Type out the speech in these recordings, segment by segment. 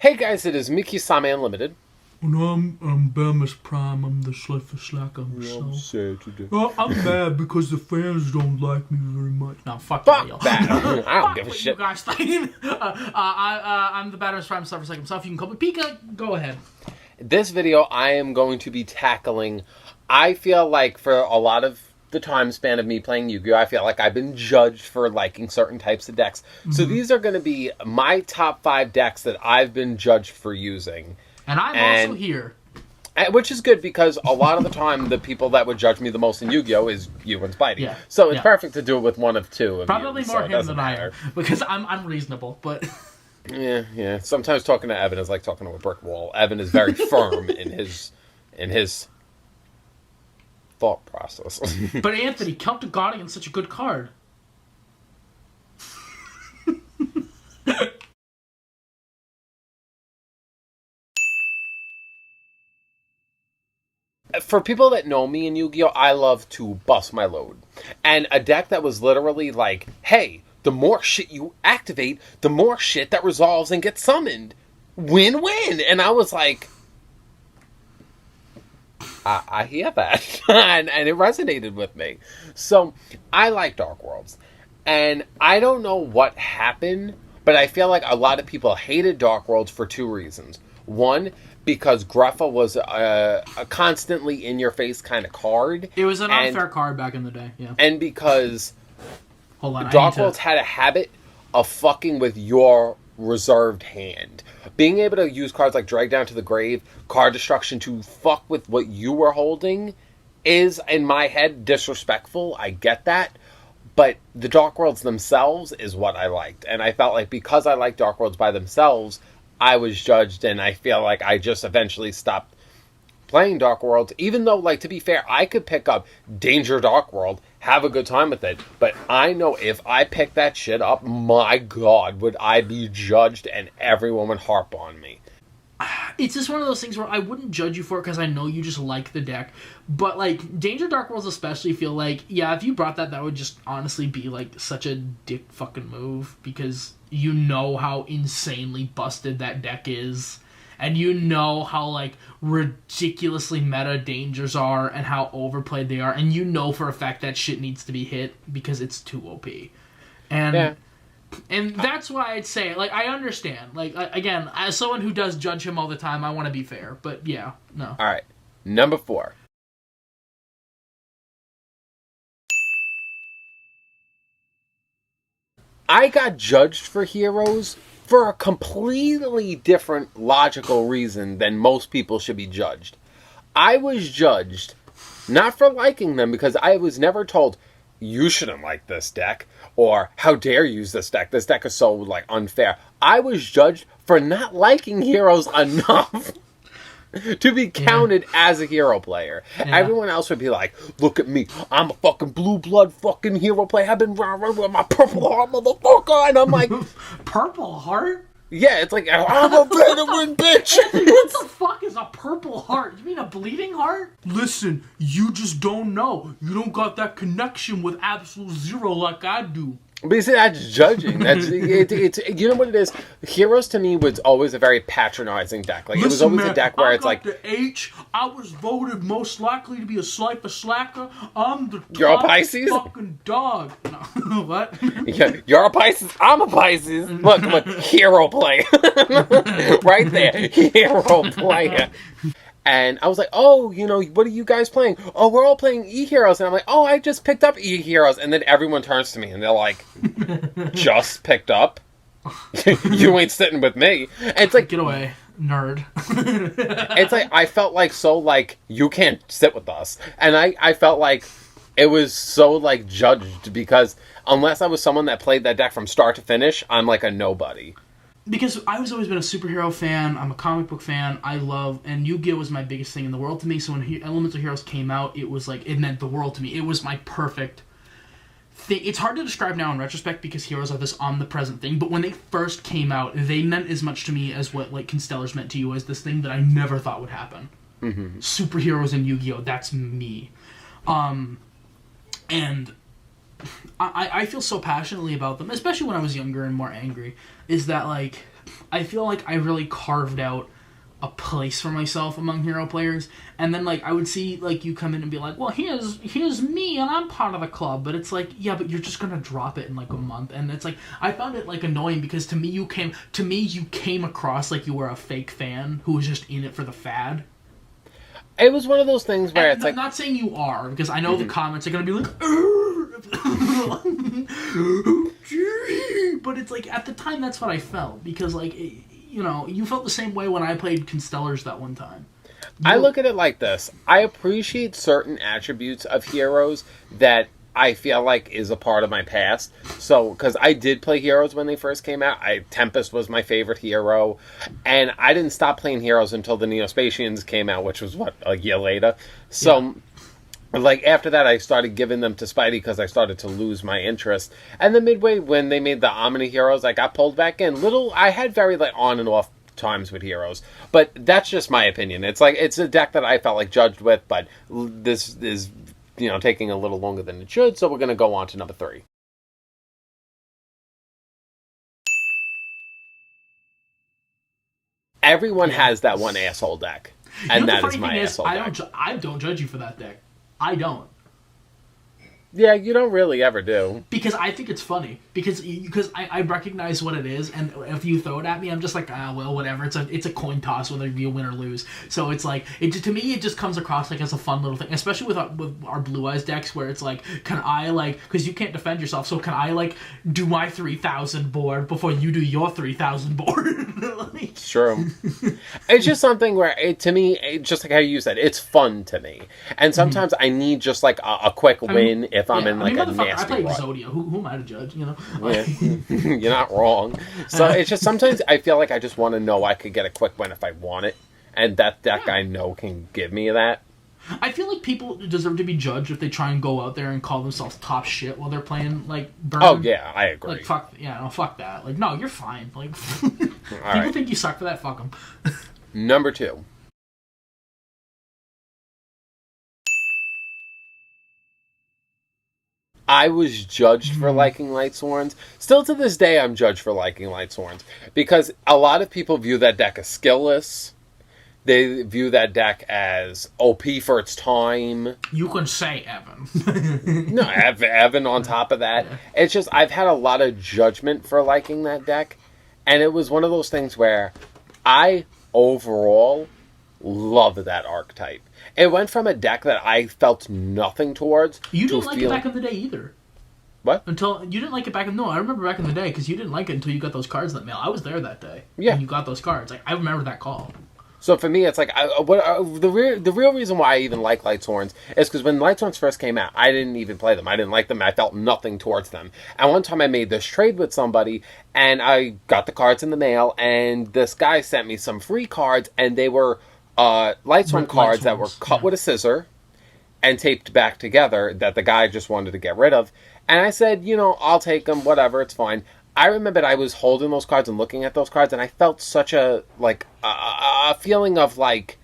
Hey guys, it is me, Kisame Unlimited. And I'm Banlist Prime. I'm the Slifer Slacker myself. Sad today. Well, I'm mad because the fans don't like me very much. No, fuck Fuck y'all. that. I don't give a What shit. You guys think? I'm the Banters Prime Slifer Slacker himself. You can call me Pika. Go ahead. This video, I am going to be tackling. I feel like for a lot of the time span of me playing Yu-Gi-Oh, I feel like I've been judged for liking certain types of decks. So these are going to be my top 5 decks that I've been judged for using. And I'm also here. Which is good because a lot of the time the people that would judge me the most in Yu-Gi-Oh is you and Spidey. Yeah. So it's perfect to do it with one of two of Probably you, more so it him doesn't than I matter. am. Because I'm reasonable, but... Yeah. Sometimes talking to Evan is like talking to a brick wall. Evan is very firm in his thought process. But Anthony, Count the Guardian's such a good card. For people that know me in Yu-Gi-Oh, I love to bust my load. And a deck that was literally like, hey, the more shit you activate, the more shit that resolves and gets summoned. Win-win. And I was like, I hear that. and it resonated with me. So, I like Dark Worlds. And I don't know what happened, but I feel like a lot of people hated Dark Worlds for 2 reasons. One, because Gruffa was a constantly in-your-face kind of card. It was an unfair card back in the day, yeah. And because Hold on, Dark Worlds had a habit of fucking with your reserved hand. Being able to use cards like Drag Down to the Grave, Card Destruction to fuck with what you were holding is, in my head, disrespectful. I get that. But the Dark Worlds themselves is what I liked. And I felt like because I liked Dark Worlds by themselves, I was judged, and I feel like I just eventually stopped playing Dark Worlds, even though, like, to be fair, I could pick up Danger Dark World, have a good time with it, but I know if I picked that shit up, my god, would I be judged, and everyone would harp on me. It's just one of those things where I wouldn't judge you for it because I know you just like the deck. But, like, Danger Dark Worlds especially feel like, yeah, if you brought that, that would just honestly be, like, such a dick fucking move. Because you know how insanely busted that deck is. And you know how, like, ridiculously meta Dangers are and how overplayed they are. And you know for a fact that shit needs to be hit because it's too OP. And... Yeah. And that's why I'd say, like, I understand. Like, again, as someone who does judge him all the time, I want to be fair. But, yeah, no. Alright, number 4. I got judged for Heroes for a completely different logical reason than most people should be judged. I was judged not for liking them because I was never told, you shouldn't like this deck, or how dare you use this deck. This deck is so, like, unfair. I was judged for not liking Heroes enough to be counted as a hero player. Yeah. Everyone else would be like, look at me, I'm a fucking blue blood fucking hero player. I've been running with my purple heart, motherfucker. And I'm like, Purple heart? Yeah, it's like, I'm a veteran bitch. What the fuck is a purple heart? You mean a bleeding heart? Listen, you just don't know. You don't got that connection with Absolute Zero like I do. But you see, that's judging. That's it's you know what it is? Heroes to me was always a very patronizing deck. Like, listen, it was always a deck where it's like, the H. I was voted most likely to be a Slifer Slacker. I'm the you're a Pisces? Fucking dog. No. What? Yeah, you're a Pisces. I'm a Pisces. Look, hero player, right there, hero player. And I was like, oh, you know, what are you guys playing? Oh, we're all playing E-Heroes. And I'm like, oh, I just picked up E-Heroes. And then everyone turns to me and they're like, just picked up? You ain't sitting with me. And it's like, get away, nerd. It's like, I felt like so, like, you can't sit with us. And I felt like it was so, like, judged because unless I was someone that played that deck from start to finish, I'm like a nobody. Because I've always been a superhero fan, I'm a comic book fan, I love, and Yu-Gi-Oh! Was my biggest thing in the world to me, so when Elemental Heroes came out, it was like, it meant the world to me. It was my perfect thing. It's hard to describe now in retrospect because Heroes are this omnipresent thing, but when they first came out, they meant as much to me as what, like, Constellars meant to you, as this thing that I never thought would happen. Mm-hmm. Superheroes and Yu-Gi-Oh! That's me. And I feel so passionately about them, especially when I was younger and more angry, is that, like, I feel like I really carved out a place for myself among hero players, and then like I would see like you come in and be like, well, here's me and I'm part of the club, but it's like, yeah, but you're just gonna drop it in like a month. And it's like I found it like annoying because to me you came across like you were a fake fan who was just in it for the fad. It was one of those things where it's like, not saying you are, because I know the comments are gonna be like but it's like at the time that's what I felt, because like you know, you felt the same way when I played Constellars that one time. I look at it like this. I appreciate certain attributes of heroes that I feel like is a part of my past. So, because I did play heroes when they first came out. Tempest was my favorite hero. And I didn't stop playing heroes until the Neospatians came out, which was, a year later? So, like, after that, I started giving them to Spidey because I started to lose my interest. And then midway, when they made the Omni heroes, I got pulled back in. I had very, like, on and off times with heroes. But that's just my opinion. It's like, it's a deck that I felt like judged with, but this is, taking a little longer than it should, so we're going to go on to number 3. Everyone has that one asshole deck. And that is my asshole deck. I don't judge you for that deck. I don't. Yeah, you don't really ever do. Because I think it's funny. Because I recognize what it is, and if you throw it at me, I'm just like, well, whatever. It's a coin toss whether you win or lose. So it's like, to me, it just comes across like as a fun little thing, especially with our Blue Eyes decks, where it's like, can I, like, because you can't defend yourself, so can I, like, do my 3,000 board before you do your 3,000 board? It's true. It's just something where, to me, just like how you said, it's fun to me. And sometimes I need just, like, a quick win if I'm in, like, a nasty I play rut. Exodia. Who am I to judge, you know? Yeah. You're not wrong. So it's just sometimes I feel like I just want to know I could get a quick win if I want it. And that deck I know can give me that. I feel like people deserve to be judged if they try and go out there and call themselves top shit while they're playing, like, Burn. Oh, yeah, I agree. Like, fuck that. Like, no, you're fine. Like, people think you suck for that, fuck them. Number 2. I was judged for liking Light Sworns. Still to this day, I'm judged for liking Light Sworns. Because a lot of people view that deck as skillless. They view that deck as OP for its time. You can say Evan. No, Evan on top of that. It's just, I've had a lot of judgment for liking that deck. And it was one of those things where I, overall, love that archetype. It went from a deck that I felt nothing towards. You didn't like it back in the day either. What? Until you didn't like it back in I remember back in the day because you didn't like it until you got those cards in the mail. I was there that day. Yeah. When you got those cards. Like, I remember that call. So for me, it's like the real reason why I even like Light Sworns is because when Light Sworns first came out, I didn't even play them. I didn't like them. I felt nothing towards them. And one time I made this trade with somebody, and I got the cards in the mail, and this guy sent me some free cards, and they were Light Sworn cards that were cut with a scissor and taped back together that the guy just wanted to get rid of. And I said, I'll take them, whatever, it's fine. I remembered I was holding those cards and looking at those cards, and I felt such a feeling of, like,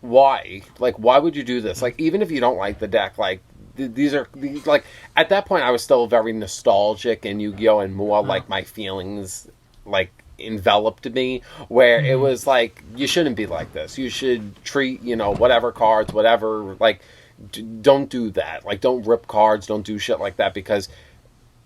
why? Like, why would you do this? Like, even if you don't like the deck, like, these like, at that point, I was still very nostalgic in Yu-Gi-Oh! And more, like, my feelings, like, enveloped me, where it was like, you shouldn't be like this. You should treat, whatever cards, whatever, like, don't do that. Like, don't rip cards, don't do shit like that, because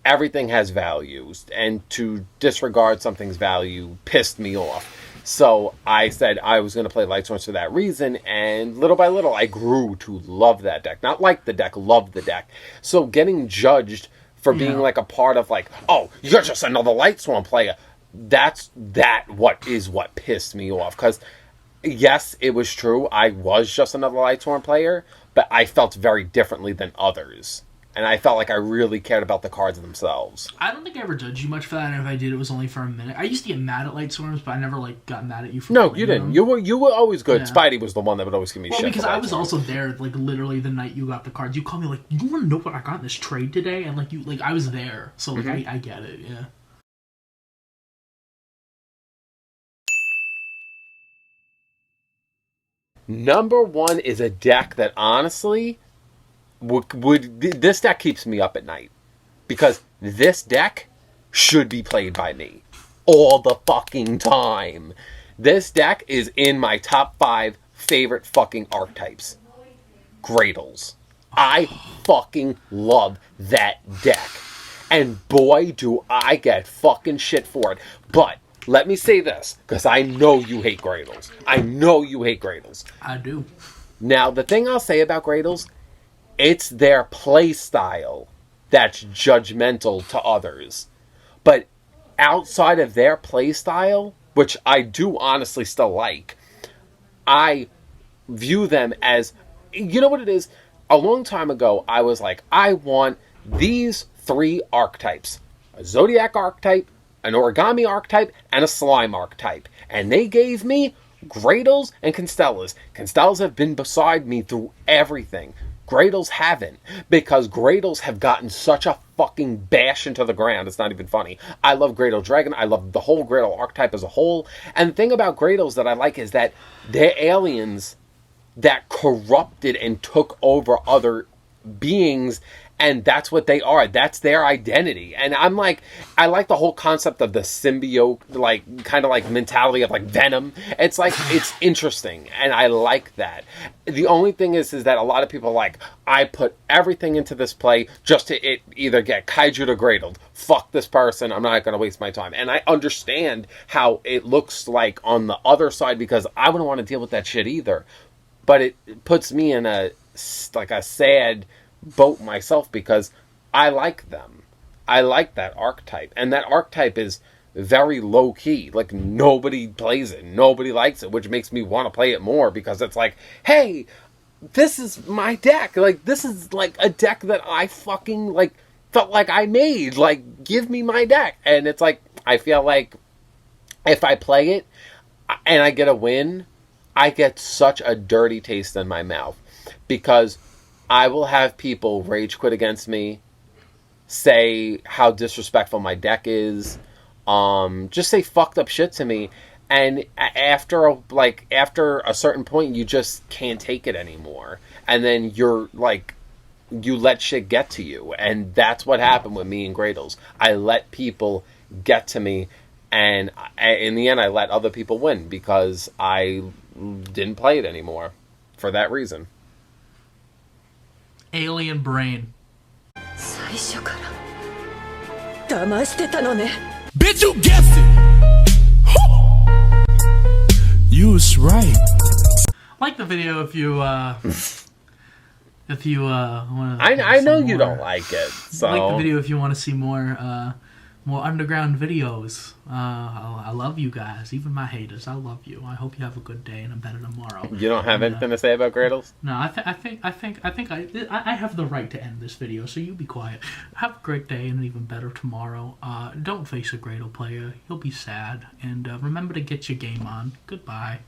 everything has values, and to disregard something's value pissed me off. So I said I was going to play Light Sworns for that reason, and little by little I grew to love that deck. Not like the deck, love the deck. So getting judged for being like a part of, like, oh, you're just another Light Sworn player, what pissed me off. Because yes, it was true, I was just another Light Sworn player, but I felt very differently than others. And I felt like I really cared about the cards themselves. I don't think I ever judged you much for that, and if I did, it was only for a minute. I used to get mad at Light Sworns, but I never, like, got mad at you for No, you didn't. Them. You were always good. Yeah. Spidey was the one that would always give me shit. Because I was also there, like, literally the night you got the cards. You called me, like, you want to know what I got in this trade today? And, like, I was there. So, like, I get it, yeah. Number 1 is a deck that, honestly, this deck keeps me up at night. Because this deck should be played by me. all the fucking time. This deck is in my top 5 favorite fucking archetypes. Gredos. I fucking love that deck. And boy, do I get fucking shit for it. But let me say this, because I know you hate Gredos. I know you hate Gredos. I do. Now, the thing I'll say about Gredos, it's their play style that's judgmental to others. But outside of their play style, which I do honestly still like, I view them as, you know what it is? A long time ago, I was like, I want these 3 archetypes. A Zodiac archetype, an Origami archetype, and a Slime archetype. And they gave me Gredos and Constellas. Constellas have been beside me through everything. Gredos haven't. Because Gredos have gotten such a fucking bash into the ground. It's not even funny. I love Gredo Dragon. I love the whole Gredo archetype as a whole. And the thing about Gredos that I like is that they're aliens that corrupted and took over other beings, and that's what they are. That's their identity. And I'm like, I like the whole concept of the symbiote, like, kind of like mentality of like Venom. It's like, it's interesting, and I like that. The only thing is that a lot of people are like, I put everything into this play just to either get kaiju or Gradled. Fuck this person, I'm not going to waste my time. And I understand how it looks like on the other side, because I wouldn't want to deal with that shit either. But it puts me in a sad boat myself, because I like them. I like that archetype. And that archetype is very low key. Like, nobody plays it. Nobody likes it, which makes me want to play it more, because it's like, hey, this is my deck. Like, this is like a deck that I fucking like felt like I made. Like, give me my deck. And it's like, I feel like if I play it and I get a win, I get such a dirty taste in my mouth, because I will have people rage quit against me, say how disrespectful my deck is, just say fucked up shit to me, and after a certain point, you just can't take it anymore, and then you're like, you let shit get to you, and that's what happened with me and Gredos. I let people get to me, and in the end, I let other people win, because I didn't play it anymore for that reason. Alien brain. Bitch, you guessed it. You was right. Like the video if you wanna I know you don't like it, so like the video if you want to see more underground videos. I love you guys, even my haters. I love you. I hope you have a good day and a better tomorrow. You don't have anything to say about Gredos? No, I think I have the right to end this video, so you be quiet. Have a great day and an even better tomorrow. Don't face a Gredo player. You'll be sad. And remember to get your game on. Goodbye.